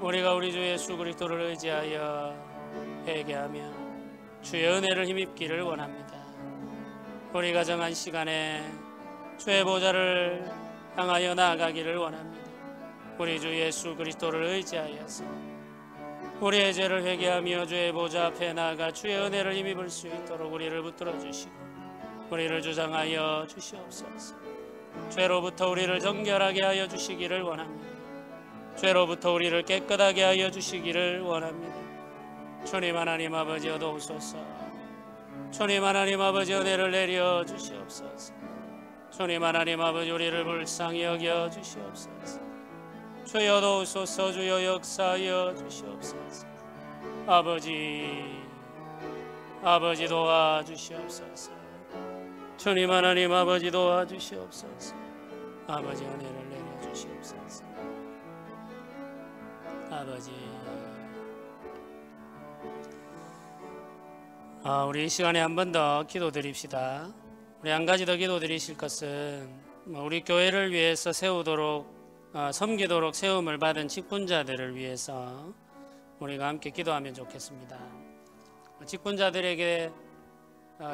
우리가 우리 주 예수 그리스도를 의지하여 회개하며 주의 은혜를 힘입기를 원합니다. 우리가 정한 시간에 주의 보좌를 향하여 나아가기를 원합니다. 우리 주 예수 그리스도를 의지하여서 우리의 죄를 회개하며 주의 보좌 앞에 나아가 주의 은혜를 힘입을 수 있도록 우리를 붙들어 주시고 우리를 주장하여 주시옵소서. 죄로부터 우리를 정결하게 하여 주시기를 원합니다. 죄로부터 우리를 깨끗하게 하여 주시기를 원합니다. 주님 하나님 아버지 어도소서. 주님 하나님 아버지 은혜를 내려 주시옵소서. 주님 하나님 아버지 우리를 불쌍히 여겨 주시옵소서. 주여 도우소서. 주여 역사하여 주시옵소서. 아버지 도와주시옵소서. 주님 하나님 아버지 도와주시옵소서. 아버지 은혜를 내려주시옵소서. 아버지, 우리 이 시간에 한 번 더 기도 드립시다. 우리 한 가지 더 기도 드리실 것은 우리 교회를 위해서 섬기도록 세움을 받은 직분자들을 위해서 우리가 함께 기도하면 좋겠습니다. 직분자들에게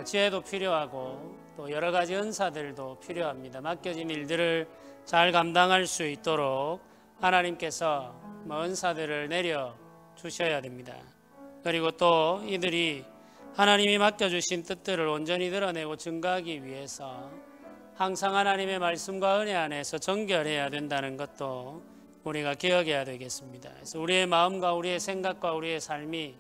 지혜도 필요하고 또 여러 가지 은사들도 필요합니다. 맡겨진 일들을 잘 감당할 수 있도록 하나님께서 은사들을 내려 주셔야 됩니다. 그리고 또 이들이 하나님이 맡겨주신 뜻들을 온전히 드러내고 증거하기 위해서 항상 하나님의 말씀과 은혜 안에서 정결해야 된다는 것도 우리가 기억해야 되겠습니다. 그래서 우리의 마음과 우리의 생각과 우리의 삶이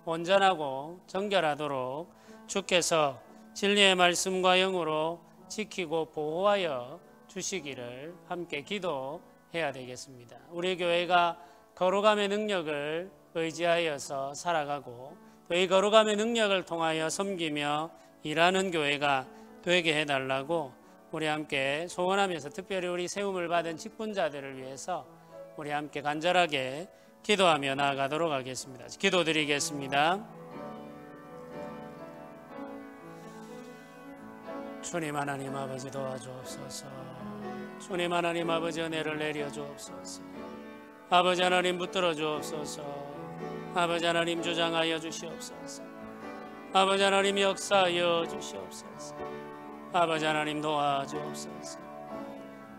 온전하고 정결하도록 주께서 진리의 말씀과 영으로 지키고 보호하여 주시기를 함께 기도해야 되겠습니다. 우리 교회가 거룩함의 능력을 의지하여서 살아가고 또 이 거룩함의 능력을 통하여 섬기며 일하는 교회가 되게 해달라고 우리 함께 소원하면서 특별히 우리 세움을 받은 직분자들을 위해서 우리 함께 간절하게 기도하며 나아가도록 하겠습니다. 기도드리겠습니다. 주님 하나님 아버지 도와주옵소서. 주님 하나님 아버지 은혜를 내려주옵소서. 아버지 하나님 붙들어 주옵소서. 아버지 하나님 주장하여 주시옵소서. 아버지 하나님 역사하여 주시옵소서. 아버지 하나님 도와주옵소서.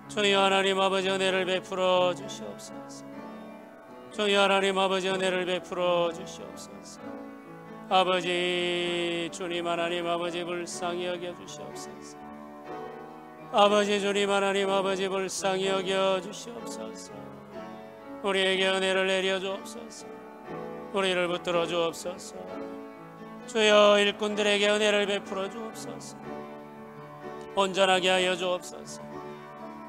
주여 하나님 아버지 은혜를 베풀어 주시옵소서. 주여 하나님 아버지 은혜를 베풀어 주시옵소서. 아버지 주님 하나님 아버지 불쌍히 여겨 주시옵소서. 아버지 주님 하나님 아버지 불쌍히 여겨 주시옵소서. 우리에게 은혜를 내려 주옵소서. 우리를 붙들어 주옵소서. 주여 일꾼들에게 은혜를 베풀어 주옵소서. 온전하게 하여 주옵소서.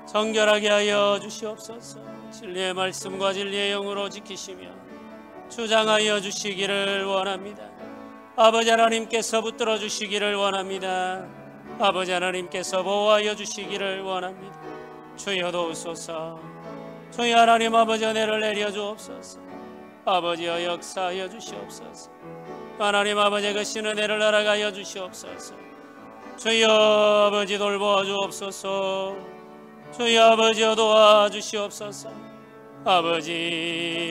정결하게 하여 주시옵소서. 진리의 말씀과 진리의 영으로 지키시며 주장하여 주시기를 원합니다. 아버지 하나님께서 붙들어 주시기를 원합니다. 아버지 하나님께서 보호하여 주시기를 원합니다. 주여 도우소서. 주여 하나님 아버지 은혜를 내려 주옵소서. 아버지여 역사하여 주시옵소서. 하나님 아버지 그 신 은혜를 날아가여 주시옵소서. 주여 아버지 돌보아 주옵소서. 주여 아버지여 도와주시옵소서. 아버지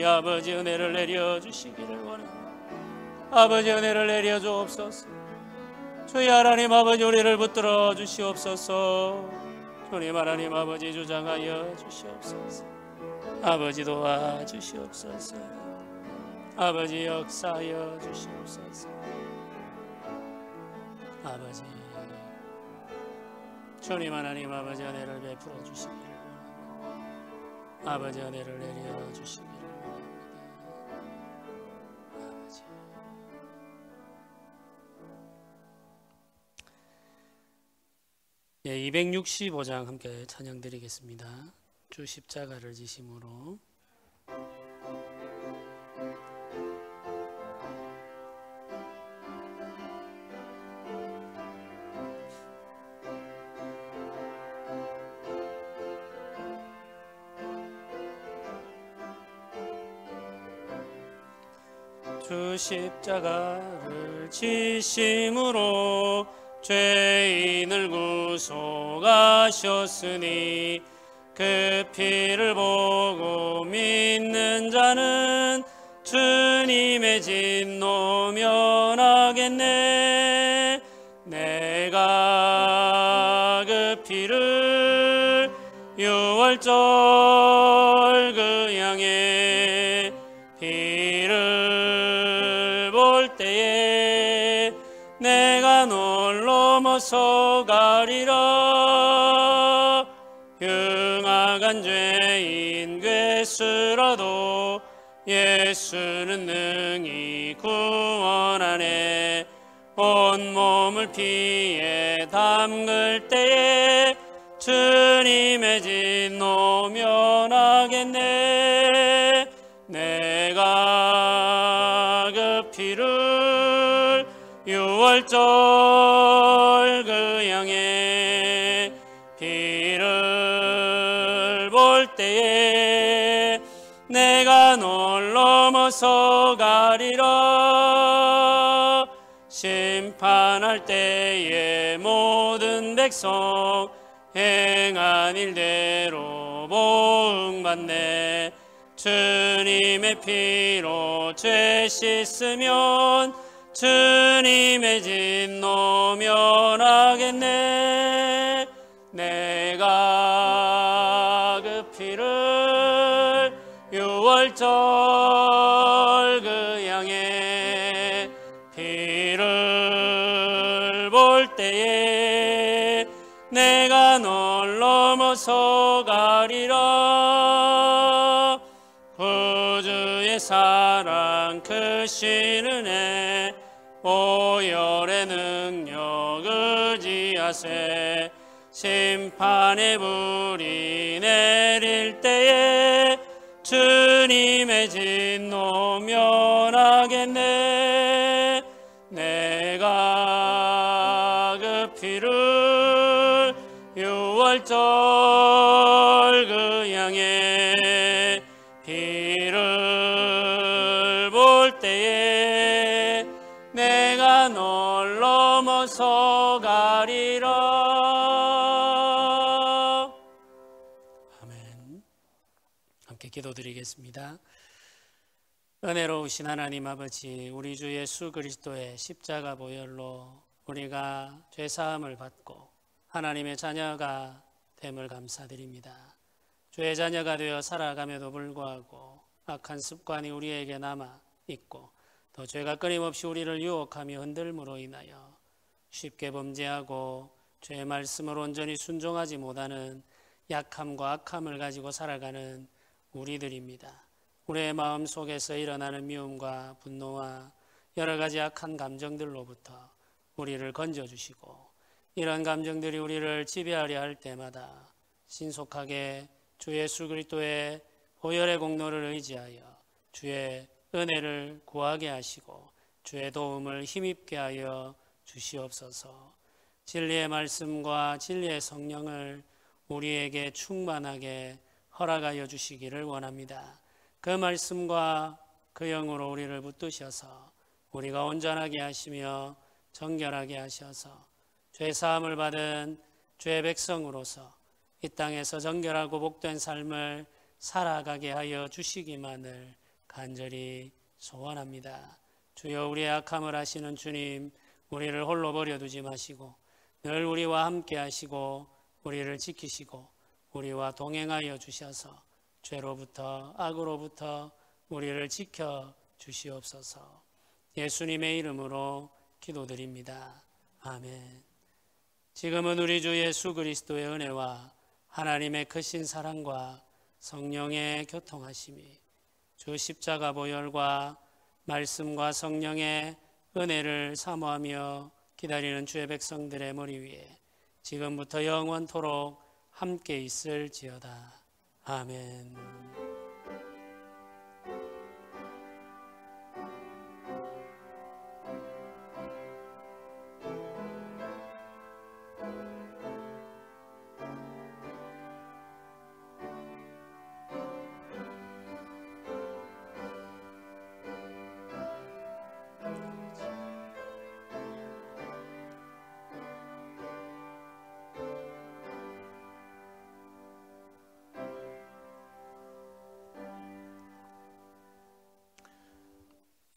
은혜를 내려 주시기를 원합니다. 아버지 은혜를 내려 주옵소서. 주여 하나님 아버지 우리를 붙들어 주시옵소서. 주님 하나님 아버지 주장하여 주시옵소서. 아버지 도와주시옵소서. 아버지 역사하여 주시옵소서. 아버지 주님 하나님 아버지 은혜를 베풀어 주시기를 원합니다. 아버지 은혜를 내려 주시기를 원합니다. 아버지 예, 265장 함께 찬양 드리겠습니다. 주 십자가를 지심으로. 주 십자가를 지심으로 죄인을 구속하셨으니 그 피를 보고 믿는 자는 주님의 진노 면하겠네. 내가 그 피를 유월절 그 양의 피를 볼 때에 내가 널 넘어서 가리라. 흉악한 죄인 괴수라도 예수는 능히 구원하네. 온몸을 피에 담글 때에 주님의 진노 면하겠네. 내가 그 피를 유월절 그 양의 피를 볼 때에 내가 널 넘어서 가리라. 심판할 때에 모든 백성 행한 일대로 보응받네. 주님의 피로 죄 씻으면 주님의 진노 면하겠네. 내가 그 피를 유월절 그 양의 피를 볼 때에 내가 널 넘어서 가리라. 구주의 사랑 크신 은혜 보혈의 능력 의지하세. 심판의 불이 내릴 때에 주님의 진노 면하겠네. 내가 그 피를 유월절 그 양의 피를 볼 때에 내가 널 넘어서 가리라. 아멘. 함께 기도드리겠습니다. 은혜로우신 하나님 아버지, 우리 주 예수 그리스도의 십자가 보혈로 우리가 죄사함을 받고 하나님의 자녀가 됨을 감사드립니다. 주의 자녀가 되어 살아감에도 불구하고 악한 습관이 우리에게 남아 있고 또 죄가 끊임없이 우리를 유혹하며 흔들므로 인하여 쉽게 범죄하고 죄의 말씀을 온전히 순종하지 못하는 약함과 악함을 가지고 살아가는 우리들입니다. 우리의 마음 속에서 일어나는 미움과 분노와 여러 가지 악한 감정들로부터 우리를 건져주시고 이런 감정들이 우리를 지배하려 할 때마다 신속하게 주 예수 그리스도의 보혈의 공로를 의지하여 주의 은혜를 구하게 하시고 주의 도움을 힘입게 하여 주시옵소서. 진리의 말씀과 진리의 성령을 우리에게 충만하게 허락하여 주시기를 원합니다. 그 말씀과 그 영으로 우리를 붙드셔서 우리가 온전하게 하시며 정결하게 하셔서 죄사함을 받은 주의 백성으로서 이 땅에서 정결하고 복된 삶을 살아가게 하여 주시기만을 간절히 소원합니다. 주여, 우리의 악함을 아시는 주님, 우리를 홀로 버려두지 마시고 늘 우리와 함께 하시고 우리를 지키시고 우리와 동행하여 주셔서 죄로부터 악으로부터 우리를 지켜 주시옵소서. 예수님의 이름으로 기도드립니다. 아멘. 지금은 우리 주 예수 그리스도의 은혜와 하나님의 크신 사랑과 성령의 교통하심이 주 십자가 보혈과 말씀과 성령의 은혜를 사모하며 기다리는 주의 백성들의 머리 위에 지금부터 영원토록 함께 있을지어다. 아멘.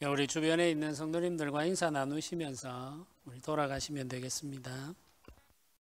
우리 주변에 있는 성도님들과 인사 나누시면서 우리 돌아가시면 되겠습니다.